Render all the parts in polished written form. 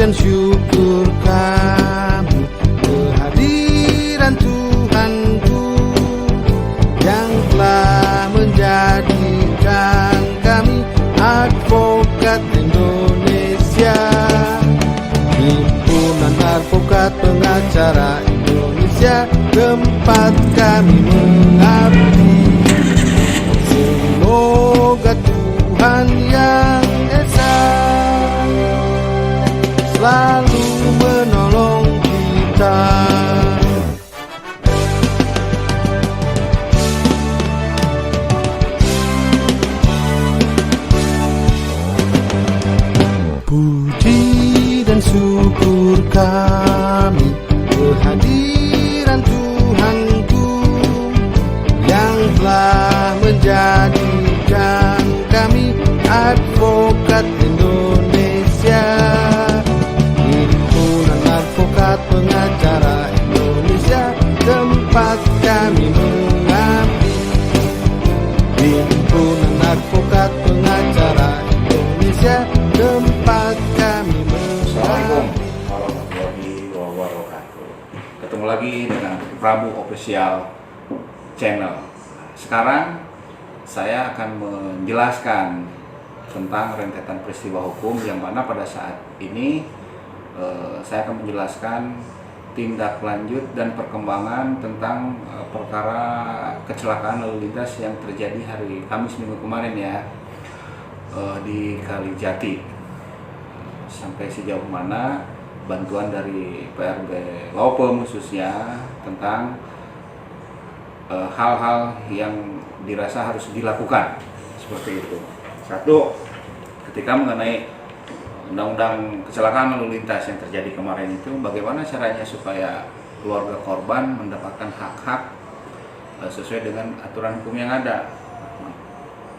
Panjatkan syukur kami kehadiran Tuhanku yang telah menjadikan kami advokat Indonesia. Himpunan Advokat Pengacara Indonesia, tempat kami mengabdi. Semoga Tuhan Yang Esa selalu menolong kita. Puji dan syukur kami kehadiran Tuhanku yang telah menjadikan kami advokat Indonesia. Himpunan Advokat Pengacara Indonesia, tempat kami mengabdi. Himpunan Advokat Pengacara Indonesia, tempat kami Assalamualaikum mengabdi. warahmatullahi wabarakatuh. Ketemu lagi dengan Prabu Official Channel. Sekarang saya akan menjelaskan tentang rentetan peristiwa hukum yang mana pada saat ini saya akan menjelaskan tindak lanjut dan perkembangan tentang perkara kecelakaan lalu lintas yang terjadi hari Kamis minggu kemarin ya, di Kalijati. Sampai sejauh mana bantuan dari PRB Laupem khususnya tentang hal-hal yang dirasa harus dilakukan seperti itu. Satu, ketika mengenai undang-undang kecelakaan lalu lintas yang terjadi kemarin itu, bagaimana caranya supaya keluarga korban mendapatkan hak-hak sesuai dengan aturan hukum yang ada.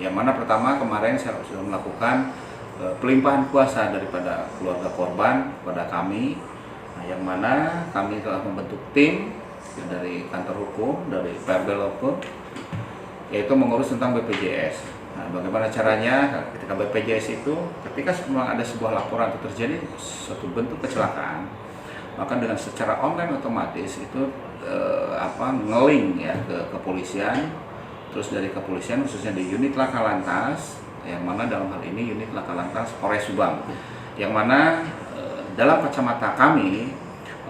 Yang mana pertama kemarin saya sudah melakukan pelimpahan kuasa daripada keluarga korban kepada kami, yang mana kami telah membentuk tim dari kantor hukum dari PRB Laupem, yaitu mengurus tentang BPJS. Nah, bagaimana caranya ketika BPJS itu, ketika memang ada sebuah laporan atau terjadi suatu bentuk kecelakaan, maka dengan secara online otomatis itu ngeling ya ke kepolisian, terus dari kepolisian khususnya di unit Laka Lantas, yang mana dalam hal ini unit Laka Lantas Polres Subang, yang mana dalam kacamata kami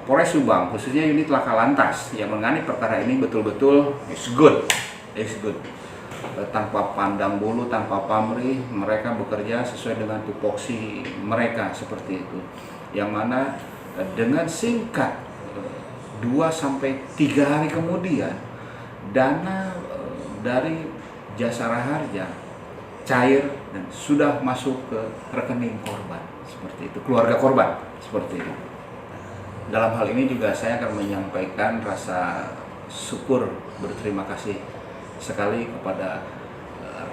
Polres Subang khususnya unit Laka Lantas yang menangani perkara ini betul-betul is good. Tanpa pandang bulu, tanpa pamrih, mereka bekerja sesuai dengan tupoksi mereka seperti itu. Yang mana dengan singkat 2-3 hari kemudian dana dari Jasara Harja cair dan sudah masuk ke rekening korban seperti itu, keluarga korban seperti itu. Dalam hal ini juga saya akan menyampaikan rasa syukur, berterima kasih sekali kepada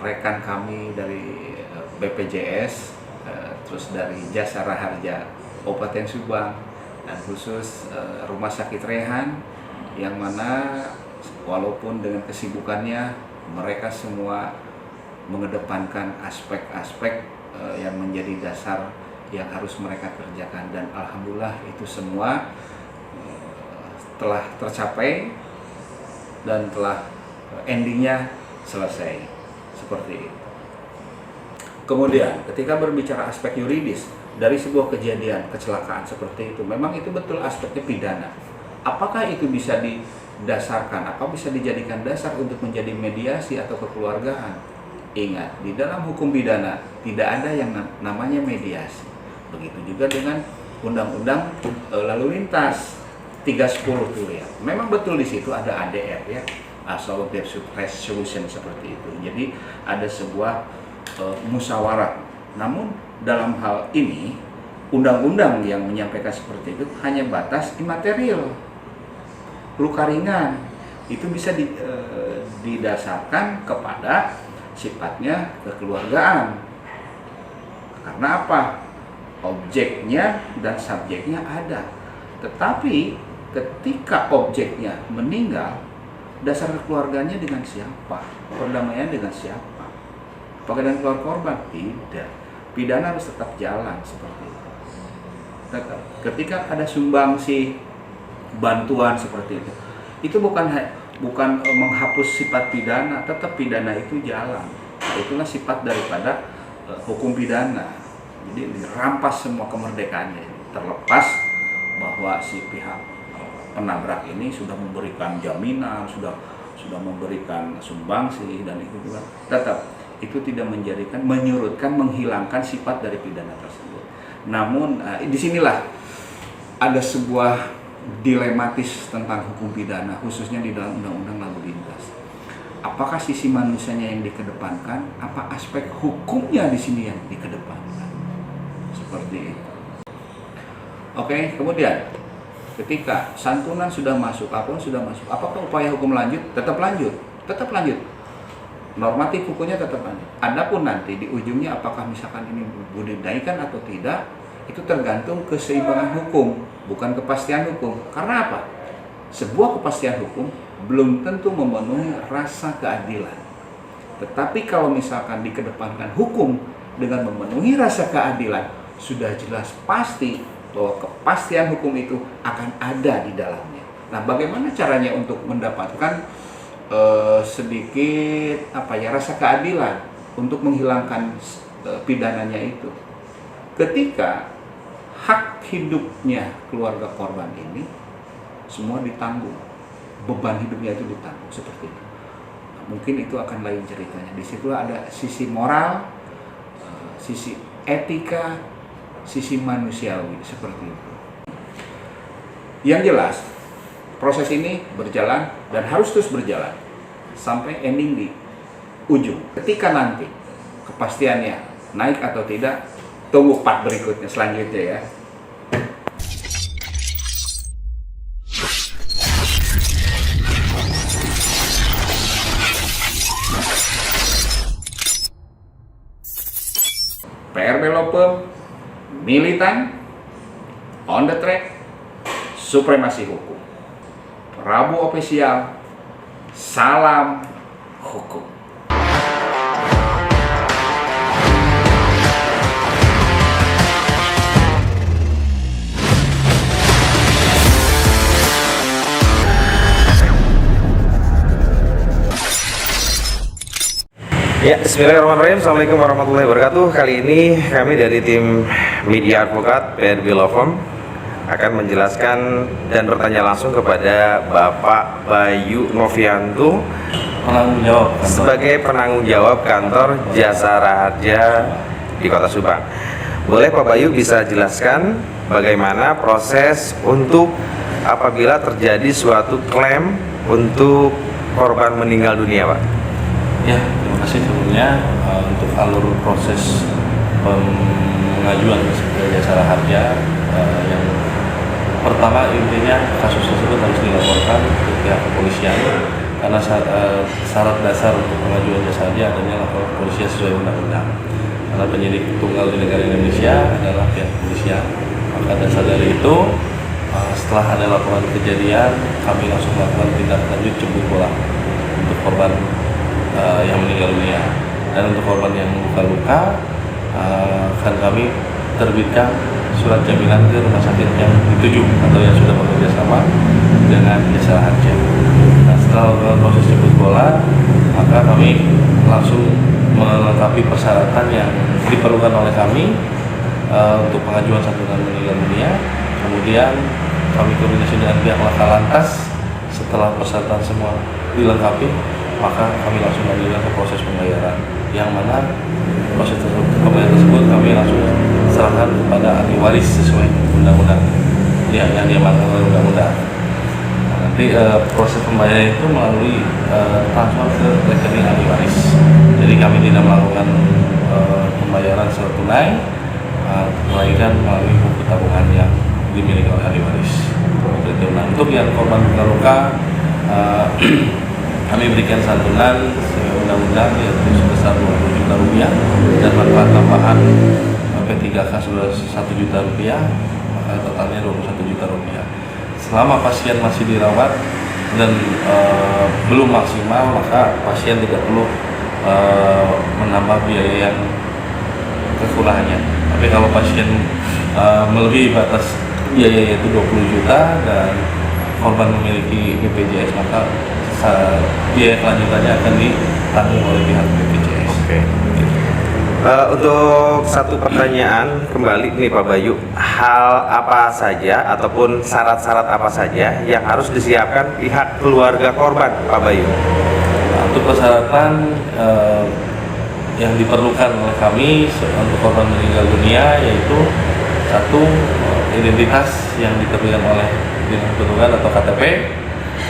rekan kami dari BPJS, terus dari Jasara Harja Kabupaten Subang, dan khusus Rumah Sakit Rehan, yang mana walaupun dengan kesibukannya mereka semua mengedepankan aspek-aspek yang menjadi dasar yang harus mereka kerjakan, dan alhamdulillah itu semua telah tercapai dan telah endingnya selesai seperti itu. Kemudian ketika berbicara aspek yuridis dari sebuah kejadian kecelakaan seperti itu, memang itu betul aspeknya pidana. Apakah itu bisa didasarkan, apa bisa dijadikan dasar untuk menjadi mediasi atau kekeluargaan? Ingat, di dalam hukum pidana tidak ada yang namanya mediasi. Begitu juga dengan undang-undang lalu lintas 310 tuh ya. Memang betul di situ ada ADR ya, Absolute Dispute Resolution seperti itu. Jadi ada sebuah musyawarah. Namun dalam hal ini undang-undang yang menyampaikan seperti itu hanya batas imaterial, luka ringan. Itu bisa didasarkan kepada sifatnya kekeluargaan. Karena apa? Objeknya dan subjeknya ada. Tetapi ketika objeknya meninggal, dasar keluarganya dengan siapa? Perdamaian dengan siapa? Apakah dengan keluarga korban? Tidak. Pidana harus tetap jalan seperti itu. tetap ketika ada sumbangsi bantuan seperti itu bukan menghapus sifat pidana, tetap pidana itu jalan. Nah, itulah sifat daripada hukum pidana. Jadi dirampas semua kemerdekaannya, terlepas bahwa si pihak penabrak ini sudah memberikan jaminan, sudah memberikan sumbangsi, dan itu juga tetap itu tidak menyurutkan, menghilangkan sifat dari pidana tersebut. Namun disinilah ada sebuah dilematis tentang hukum pidana, khususnya di dalam undang-undang lalu lintas. Apakah sisi manusianya yang dikedepankan, apa aspek hukumnya di sini yang dikedepankan? Seperti itu. Oke, kemudian ketika santunan sudah masuk, apakah upaya hukum lanjut? Tetap lanjut. Normatif hukumnya tetap lanjut. Adapun nanti di ujungnya apakah misalkan ini budidaykan atau tidak, itu tergantung keseimbangan hukum, bukan kepastian hukum. Karena apa? Sebuah kepastian hukum belum tentu memenuhi rasa keadilan. Tetapi kalau misalkan dikedepankan hukum dengan memenuhi rasa keadilan, sudah jelas pasti bahwa kepastian hukum itu akan ada di dalamnya. Nah, bagaimana caranya untuk mendapatkan sedikit rasa keadilan untuk menghilangkan pidananya itu? Ketika hak hidupnya keluarga korban ini semua ditanggung, beban hidupnya itu ditanggung seperti itu. Nah, mungkin itu akan lain ceritanya. Di situ ada sisi moral, sisi etika, sisi manusiawi seperti itu. Yang jelas proses ini berjalan dan harus terus berjalan sampai ending di ujung. Ketika nanti kepastiannya naik atau tidak, tunggu part berikutnya selanjutnya ya. PRB Lopem, militan, on the track, supremasi hukum. Prabu official, salam hukum. Ya, bismillahirrahmanirrahim. Assalamualaikum warahmatullahi wabarakatuh. Kali ini kami dari tim Media Advokat PRB Lopem akan menjelaskan dan bertanya langsung kepada Bapak Bayu Novianto sebagai penanggung jawab kantor Jasa Raharja di Kota Subang. Boleh Pak Bayu bisa jelaskan bagaimana proses untuk apabila terjadi suatu klaim untuk korban meninggal dunia, Pak? Ya, terima kasih sebelumnya untuk alur proses pengajuan ke Jasa Raharja yang pertama intinya kasus tersebut harus dilaporkan ke pihak kepolisian karena syarat dasar untuk pengajuan jasa raharja adanya lapor kepolisian sesuai undang-undang. Karena penyidik tunggal di negara Indonesia adalah pihak kepolisian, maka dasar dari itu setelah ada laporan kejadian kami langsung melakukan tindak lanjut jemput bola untuk korban yang meninggal dunia, dan untuk korban yang luka-luka akan kami terbitkan surat jaminan ke rumah sakit yang dituju atau yang sudah bekerja sama dengan Jasa Raharja. Nah, setelah proses jemput bola, maka kami langsung melengkapi persyaratan yang diperlukan oleh kami untuk pengajuan santunan meninggal dunia. Kemudian kami koordinasi dengan pihak laka lantas. Setelah persyaratan semua dilengkapi, maka kami langsung lanjutkan ke proses pembayaran, yang mana proses pembayaran tersebut kami langsung serahkan kepada ahli waris sesuai undang-undang yang diamankan oleh undang-undang. Nah, nanti proses pembayaran itu melalui transfer ke rekening ahli waris. Jadi kami tidak melakukan pembayaran secara tunai, melainkan melalui buku tabungan yang dimiliki oleh ahli waris. Nah, untuk yang korban luka-luka kami berikan santunan sesuai undang-undang yaitu sebesar Rp20 juta dan manfaat tambahan P3K sudah Rp1 juta, maka totalnya Rp21 juta. Selama pasien masih dirawat dan belum maksimal, maka pasien tidak perlu menambah biaya yang kekurangannya. Tapi kalau pasien melebihi batas biaya yaitu 20 juta dan korban memiliki BPJS, maka biaya kelanjutannya akan ditanggung oleh pihak BPJS. Oke. Untuk satu pertanyaan kembali nih Pak Bayu, hal apa saja ataupun syarat-syarat apa saja yang harus disiapkan pihak keluarga korban, Pak Bayu? Nah, untuk persyaratan yang diperlukan oleh kami untuk korban meninggal dunia yaitu satu, identitas yang diterbitkan oleh Dinas Pendudukan atau KTP,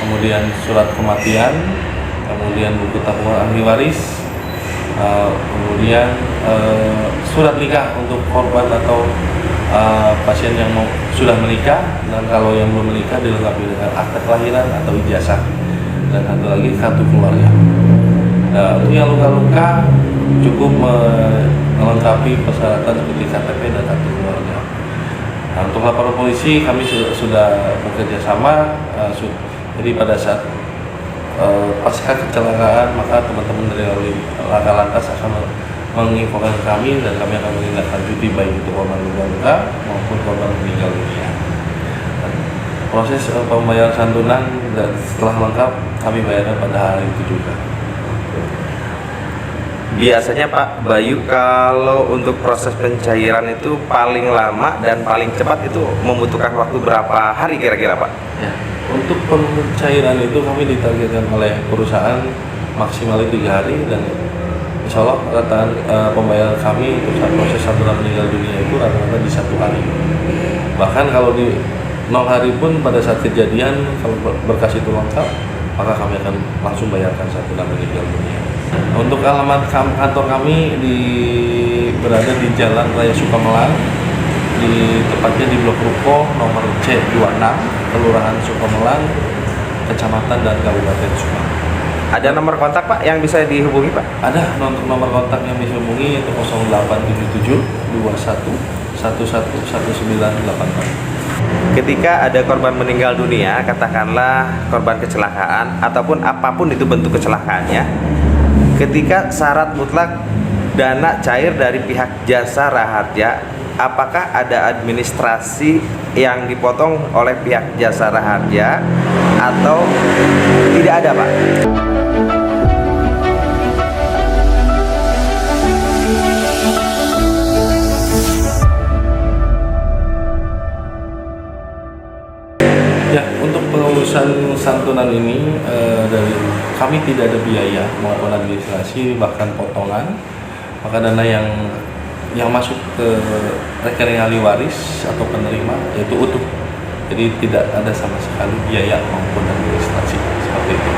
kemudian surat kematian, kemudian buku tabungan ahli waris, kemudian surat nikah untuk korban atau pasien yang sudah menikah, dan kalau yang belum menikah dilengkapi dengan akta kelahiran atau ijazah, dan satu lagi kartu keluarga. Untuk yang luka-luka cukup melengkapi persyaratan seperti KTP dan kartu keluarga. Nah, untuk laporan polisi kami sudah bekerja sama, jadi pada saat pasca kecelakaan maka teman-teman dari laka lantas akan menginfokan kami dan kami akan menindaklanjuti baik itu korban luka-luka maupun korban meninggal dunia. Dan proses pembayaran santunan dan setelah lengkap kami bayarkan pada hari itu juga. Biasanya Pak Bayu, kalau untuk proses pencairan itu paling lama dan paling cepat itu membutuhkan waktu berapa hari kira-kira Pak? Ya, untuk pencairan itu kami ditargetkan oleh perusahaan maksimal 3 hari, dan insya Allah rata pembayaran kami untuk proses santunan meninggal dunia itu rata-rata di 1 hari. Bahkan kalau di 0 hari pun pada saat kejadian kalau berkas itu lengkap maka kami akan langsung bayarkan santunan meninggal dunia. Untuk alamat kantor kami berada di Jalan Raya Sukamelang, tepatnya di Blok Ruko nomor C26, Kelurahan Sukamelang, Kecamatan dan Kabupaten Subang. Ada nomor kontak Pak yang bisa dihubungi Pak? Ada nomor kontak yang bisa dihubungi yaitu 0877 21 11 1984. Ketika ada korban meninggal dunia, katakanlah korban kecelakaan ataupun apapun itu bentuk kecelakaannya, ketika syarat mutlak dana cair dari pihak Jasara Harja, apakah ada administrasi yang dipotong oleh pihak Jasara Harja atau tidak ada Pak? Ya, untuk pengurusan santunan ini dari kami tidak ada biaya maupun administrasi bahkan potongan, maka dana yang masuk ke rekening ahli waris atau penerima yaitu utuh, jadi tidak ada sama sekali biaya maupun administrasi seperti itu.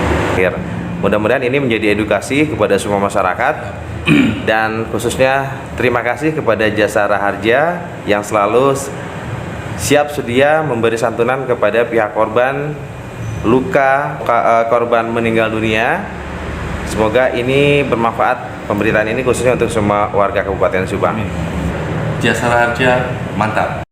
Mudah-mudahan ini menjadi edukasi kepada semua masyarakat dan khususnya terima kasih kepada Jasara Harja yang selalu siap sedia memberi santunan kepada pihak korban korban meninggal dunia. Semoga ini bermanfaat, pemberitaan ini khususnya untuk semua warga Kabupaten Subang. Amin. Jasara Harja mantap.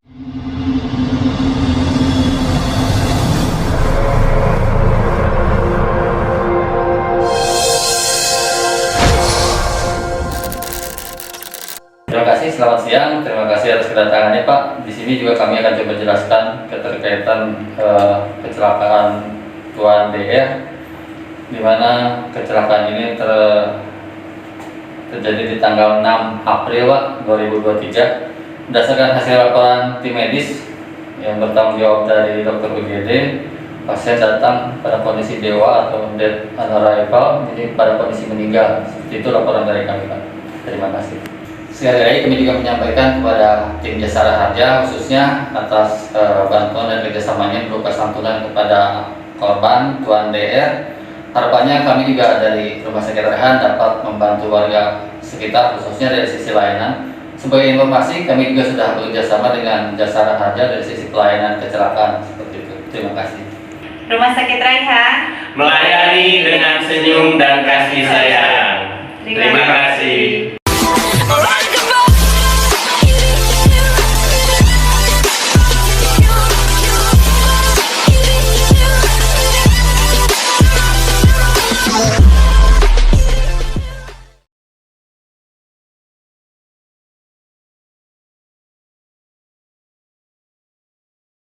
Terima kasih, selamat siang. Terima kasih atas kedatangannya Pak. Di sini juga kami akan coba jelaskan keterkaitan kecelakaan Tuan DR, di mana kecelakaan ini terjadi di tanggal 6 April Pak, 2023. Berdasarkan hasil laporan tim medis yang bertanggung jawab dari Dr. UGD, pasien datang pada kondisi dewa atau dead on arrival, jadi pada kondisi meninggal. Seperti itu laporan dari kami Pak. Terima kasih. Sekali lagi kami juga menyampaikan kepada tim Jasara Harja khususnya atas bantuan dan kerjasamanya berupa santunan kepada korban Tuan DR. Harapannya kami juga dari Rumah Sakit Rehan dapat membantu warga sekitar khususnya dari sisi layanan. Sebagai informasi kami juga sudah bekerjasama dengan Jasara Harja dari sisi pelayanan kecelakaan seperti itu. Terima kasih. Rumah Sakit Raihan melayani dengan senyum dan kasih sayang. Terima kasih.